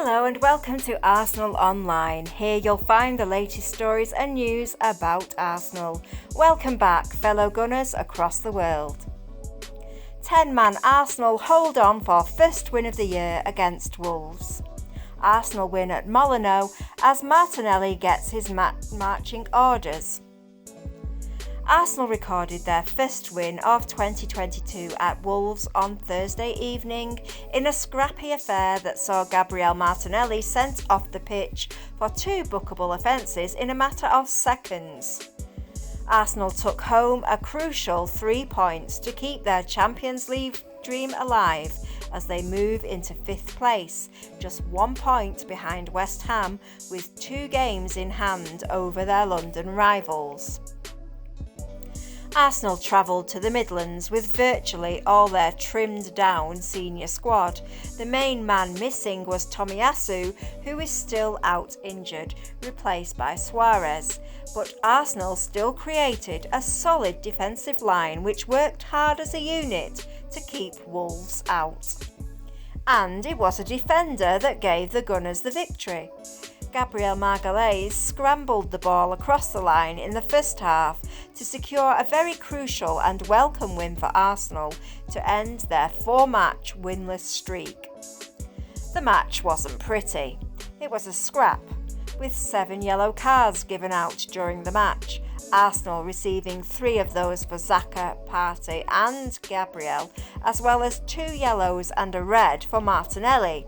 Hello and welcome to Arsenal Online. Here you'll find the latest stories and news about Arsenal. Welcome back, fellow Gunners across the world. 10-man Arsenal hold on for first win of the year against Wolves. Arsenal win at Molineux as Martinelli gets his marching orders. Arsenal recorded their first win of 2022 at Wolves on Thursday evening in a scrappy affair that saw Gabriel Martinelli sent off the pitch for two bookable offences in a matter of seconds. Arsenal took home a crucial 3 points to keep their Champions League dream alive as they move into 5th place, just 1 point behind West Ham with 2 games in hand over their London rivals. Arsenal travelled to the Midlands with virtually all their trimmed-down senior squad. The main man missing was Tomiyasu, who is still out injured, replaced by Suarez. But Arsenal still created a solid defensive line which worked hard as a unit to keep Wolves out. And it was a defender that gave the Gunners the victory. Gabriel Magalhaes scrambled the ball across the line in the first half to secure a very crucial and welcome win for Arsenal to end their 4-match winless streak. The match wasn't pretty. It was a scrap, with 7 yellow cards given out during the match, Arsenal receiving 3 of those for Xhaka, Partey and Gabriel, as well as 2 yellows and a red for Martinelli.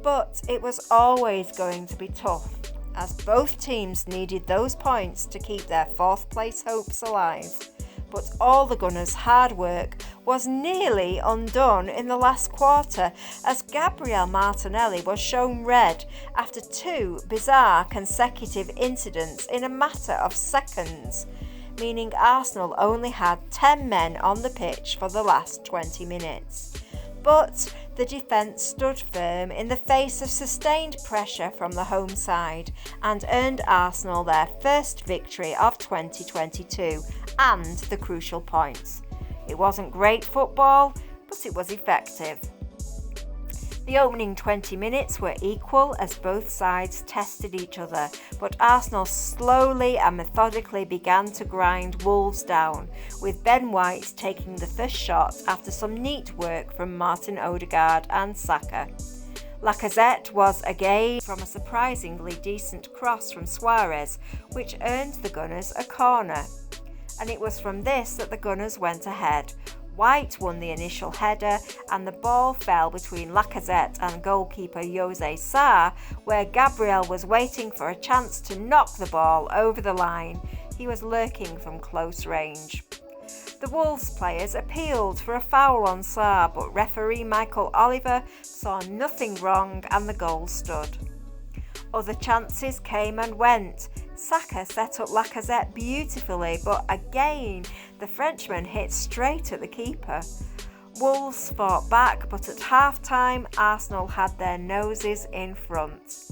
But it was always going to be tough, as both teams needed those points to keep their 4th place hopes alive. But all the Gunners' hard work was nearly undone in the last quarter, as Gabriel Martinelli was shown red after 2 bizarre consecutive incidents in a matter of seconds, meaning Arsenal only had 10 men on the pitch for the last 20 minutes. But the defence stood firm in the face of sustained pressure from the home side and earned Arsenal their first victory of 2022 and the crucial points. It wasn't great football, but it was effective. The opening 20 minutes were equal as both sides tested each other, but Arsenal slowly and methodically began to grind Wolves down, with Ben Wright taking the first shot after some neat work from Martin Odegaard and Saka. Lacazette was again from a surprisingly decent cross from Suarez, which earned the Gunners a corner. And it was from this that the Gunners went ahead. Wright won the initial header and the ball fell between Lacazette and goalkeeper Jose Sa, where Gabriel was waiting for a chance to knock the ball over the line. He was lurking from close range. The Wolves players appealed for a foul on Sa, but referee Michael Oliver saw nothing wrong and the goal stood. Other chances came and went. Saka set up Lacazette beautifully, but again, the Frenchman hit straight at the keeper. Wolves fought back, but at half-time, Arsenal had their noses in front.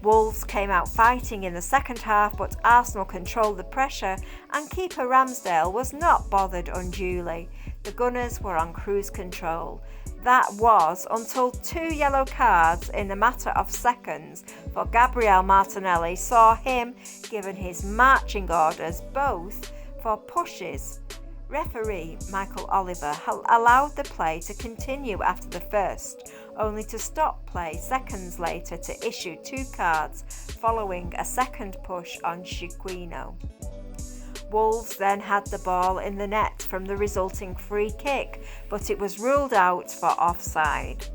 Wolves came out fighting in the second half, but Arsenal controlled the pressure and keeper Ramsdale was not bothered unduly. The Gunners were on cruise control. That was until 2 yellow cards in a matter of seconds for Gabriel Martinelli saw him given his marching orders, both for pushes. Referee Michael Oliver allowed the play to continue after the first, only to stop play seconds later to issue 2 cards following a second push on Chiquinho. Wolves then had the ball in the net from the resulting free kick, but it was ruled out for offside.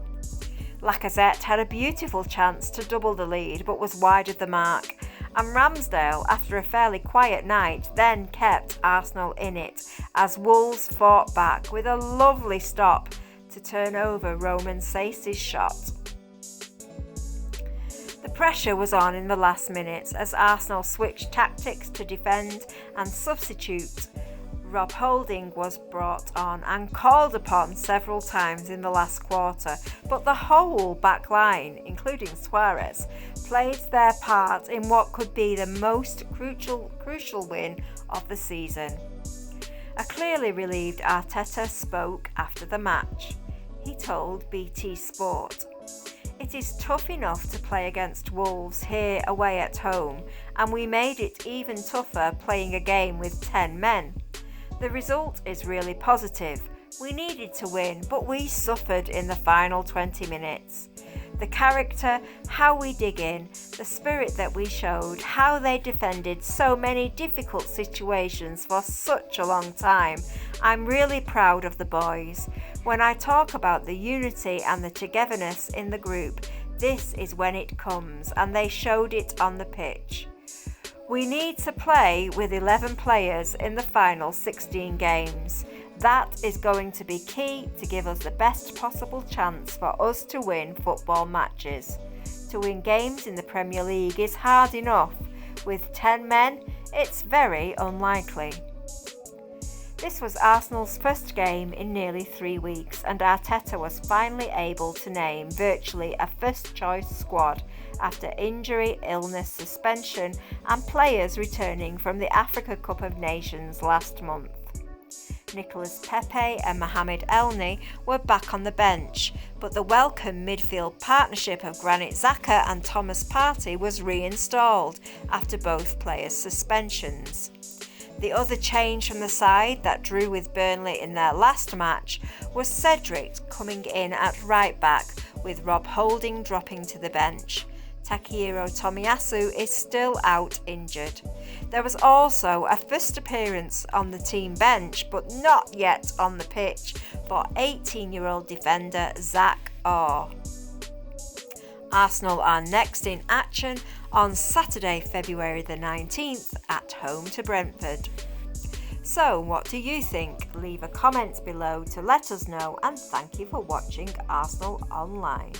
Lacazette had a beautiful chance to double the lead, but was wide of the mark, and Ramsdale, after a fairly quiet night, then kept Arsenal in it, as Wolves fought back with a lovely stop to turn over Roman Saice's shot. The pressure was on in the last minutes as Arsenal switched tactics to defend and substitute. Rob Holding was brought on and called upon several times in the last quarter, but the whole back line, including Suarez, played their part in what could be the most crucial win of the season. A clearly relieved Arteta spoke after the match. He told BT Sport, It is tough enough to play against Wolves here away at home, and we made it even tougher playing a game with 10 men. The result is really positive. We needed to win, but we suffered in the final 20 minutes. The character, how we dig in, the spirit that we showed, how they defended so many difficult situations for such a long time. I'm really proud of the boys. When I talk about the unity and the togetherness in the group, this is when it comes, and they showed it on the pitch. We need to play with 11 players in the final 16 games. That is going to be key to give us the best possible chance for us to win football matches. To win games in the Premier League is hard enough. With 10 men, it's very unlikely. This was Arsenal's first game in nearly 3 weeks, and Arteta was finally able to name virtually a first-choice squad after injury, illness, suspension, and players returning from the Africa Cup of Nations last month. Nicolas Pepe and Mohamed Elneny were back on the bench, but the welcome midfield partnership of Granit Xhaka and Thomas Partey was reinstalled after both players' suspensions. The other change from the side that drew with Burnley in their last match was Cedric coming in at right back, with Rob Holding dropping to the bench. Takehiro Tomiyasu is still out injured. There was also a first appearance on the team bench, but not yet on the pitch, for 18-year-old defender Zach Orr. Arsenal are next in action on Saturday, February the 19th at home to Brentford. So, what do you think? Leave a comment below to let us know, and thank you for watching Arsenal Online.